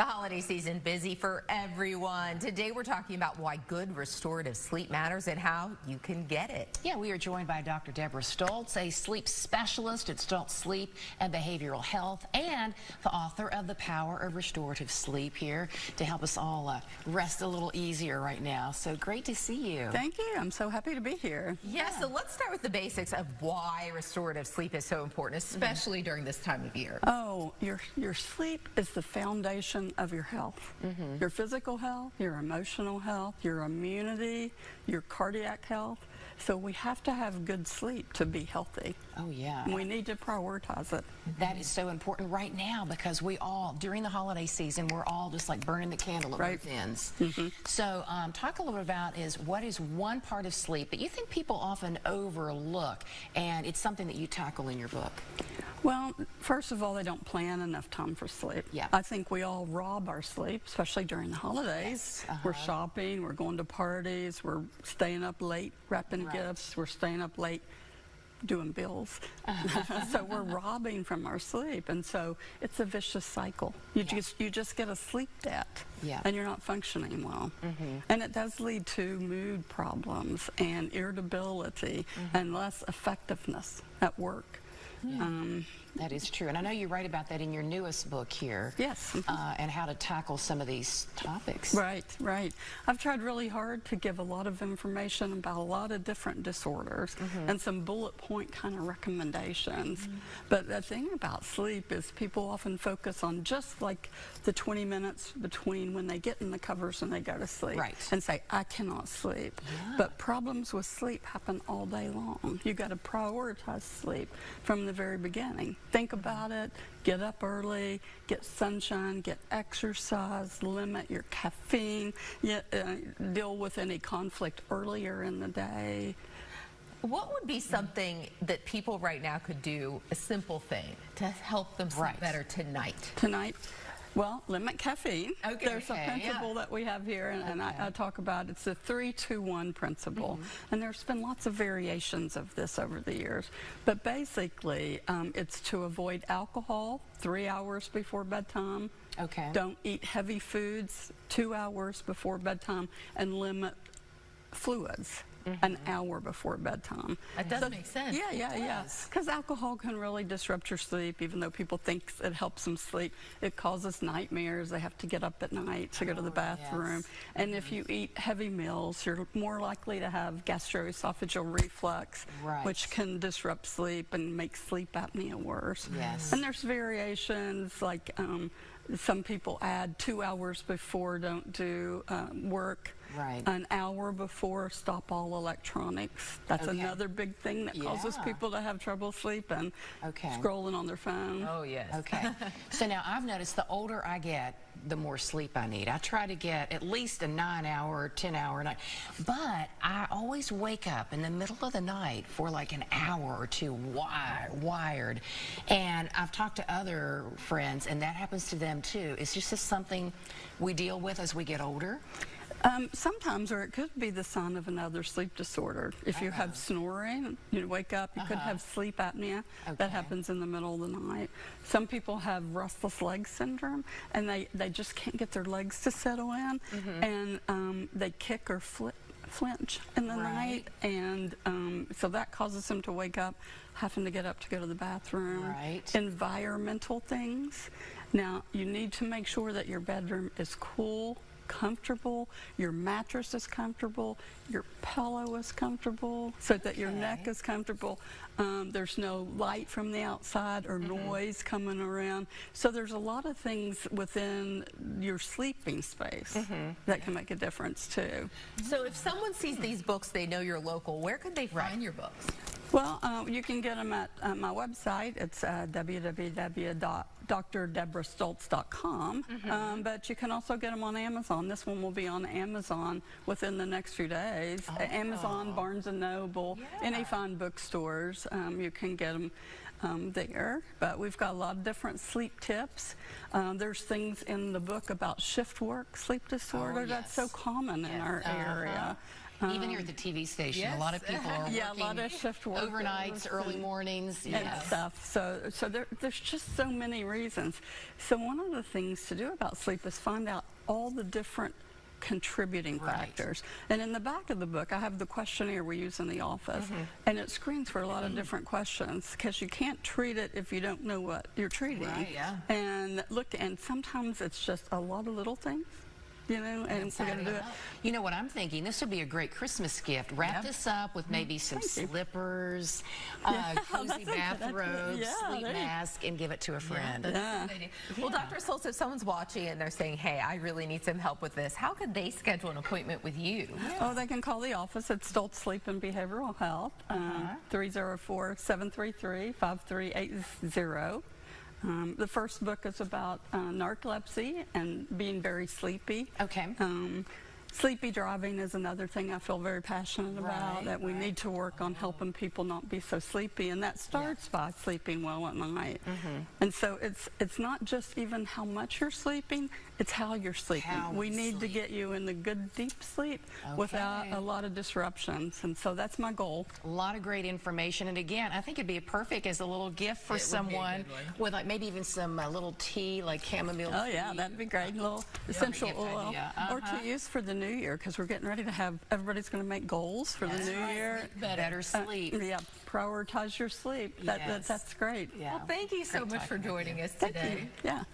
The holiday season busy for everyone. Today we're talking about why good restorative sleep matters and how you can get it. Yeah, we are joined by Dr. Debera Stultz, a sleep specialist at Stultz Sleep and Behavioral Health, and the author of The Power of Restorative Sleep, here to help us all rest a little easier right now. So great to see you. Thank you. I'm so happy to be here. Yeah, so let's start with the basics of why restorative sleep is so important, especially during this time of year. Oh, your sleep is the foundation of your health. Your physical health, your emotional health, your immunity, your cardiac health. So we have to have good sleep to be healthy. Oh, yeah. And we need to prioritize it. That is so important right now because we all, during the holiday season, we're all just like burning the candle at both ends. So talk a little bit about what is one part of sleep that you think people often overlook, and it's something that you tackle in your book. Well, first of all, they don't plan enough time for sleep. Yeah. I think we all rob our sleep, especially during the holidays. Yes. We're shopping, we're going to parties, we're staying up late wrapping gifts, we're staying up late doing bills. So we're robbing from our sleep, and so it's a vicious cycle. You just get a sleep debt, and you're not functioning well. And it does lead to mood problems and irritability and less effectiveness at work. That is true, and I know you write about that in your newest book here. Yes. And how to tackle some of these topics. Right. I've tried really hard to give a lot of information about a lot of different disorders and some bullet point kind of recommendations. But the thing about sleep is people often focus on just like the 20 minutes between when they get in the covers and they go to sleep and say, I cannot sleep. But problems with sleep happen all day long. You got to prioritize sleep from the very beginning. Think about it, get up early, get sunshine, get exercise, limit your caffeine, deal with any conflict earlier in the day. What would be something that people right now could do, a simple thing, to help them sleep better tonight? Well, limit caffeine. There's a principle that we have here, and I talk about. It's the 3-2-1 principle. And there's been lots of variations of this over the years. But basically, it's to avoid alcohol 3 hours before bedtime. Don't eat heavy foods 2 hours before bedtime, and limit fluids an hour before bedtime. That does make sense. Yeah. Because alcohol can really disrupt your sleep, even though people think it helps them sleep. It causes nightmares. They have to get up at night to go to the bathroom. And if you eat heavy meals, you're more likely to have gastroesophageal reflux, which can disrupt sleep and make sleep apnea worse. And there's variations, like some people add 2 hours before don't do work. An hour before, stop all electronics. That's another big thing that causes people to have trouble sleeping. Scrolling on their phone. Oh, yes. So now I've noticed the older I get, the more sleep I need. I try to get at least a 9-hour or 10-hour night, but I always wake up in the middle of the night for like an hour or two wired. And I've talked to other friends, and that happens to them too. Is this just something we deal with as we get older? Sometimes, or it could be the sign of another sleep disorder. If you have snoring, you wake up, you could have sleep apnea. That happens in the middle of the night. Some people have restless leg syndrome, and they just can't get their legs to settle in, and they kick or flinch in the night, and so that causes them to wake up having to get up to go to the bathroom. Environmental things. Now, you need to make sure that your bedroom is cool, comfortable, your mattress is comfortable, your pillow is comfortable, so that your neck is comfortable. There's no light from the outside or noise coming around. So there's a lot of things within your sleeping space that can make a difference too. So if someone sees these books, they know you're local, where could they find your books? Well, you can get them at my website. It's www.drdeberastultz.com, but you can also get them on Amazon. This one will be on Amazon within the next few days. Amazon, Barnes & Noble, any fine bookstores, you can get them there. But we've got a lot of different sleep tips. There's things in the book about shift work sleep disorder. That's so common in our area. Even here at the TV station, a lot of people are yeah, working a lot of shift workers overnights, early mornings, and stuff. So there's just so many reasons. So one of the things to do about sleep is find out all the different contributing factors. And in the back of the book, I have the questionnaire we use in the office, and it screens for a lot of different questions, because you can't treat it if you don't know what you're treating. Right, yeah. And sometimes it's just a lot of little things, you know, and we're going to do it. You know what I'm thinking? This would be a great Christmas gift. Wrap this up with maybe some slippers, cozy bathrobe, sleep mask, and give it to a friend. Well, Dr. Stultz, if someone's watching and they're saying, hey, I really need some help with this, how could they schedule an appointment with you? Oh, they can call the office at Stultz Sleep and Behavioral Health, 304-733-5380. The first book is about narcolepsy and being very sleepy. Okay. Sleepy driving is another thing I feel very passionate about, that we need to work on helping people not be so sleepy, and that starts by sleeping well at night. And so it's not just even how much you're sleeping, it's how you're sleeping. We need to get you in the good deep sleep without a lot of disruptions, and so that's my goal. A lot of great information, and again, I think it'd be perfect as a little gift for someone with like maybe even some little tea, like chamomile tea. Oh yeah, that'd be great. A little essential oil, or to use for the new year, because we're getting ready to have, everybody's going to make goals for the new year. Better sleep. Yeah, prioritize your sleep. That's great. Well, thank you so much for joining us today. Yeah.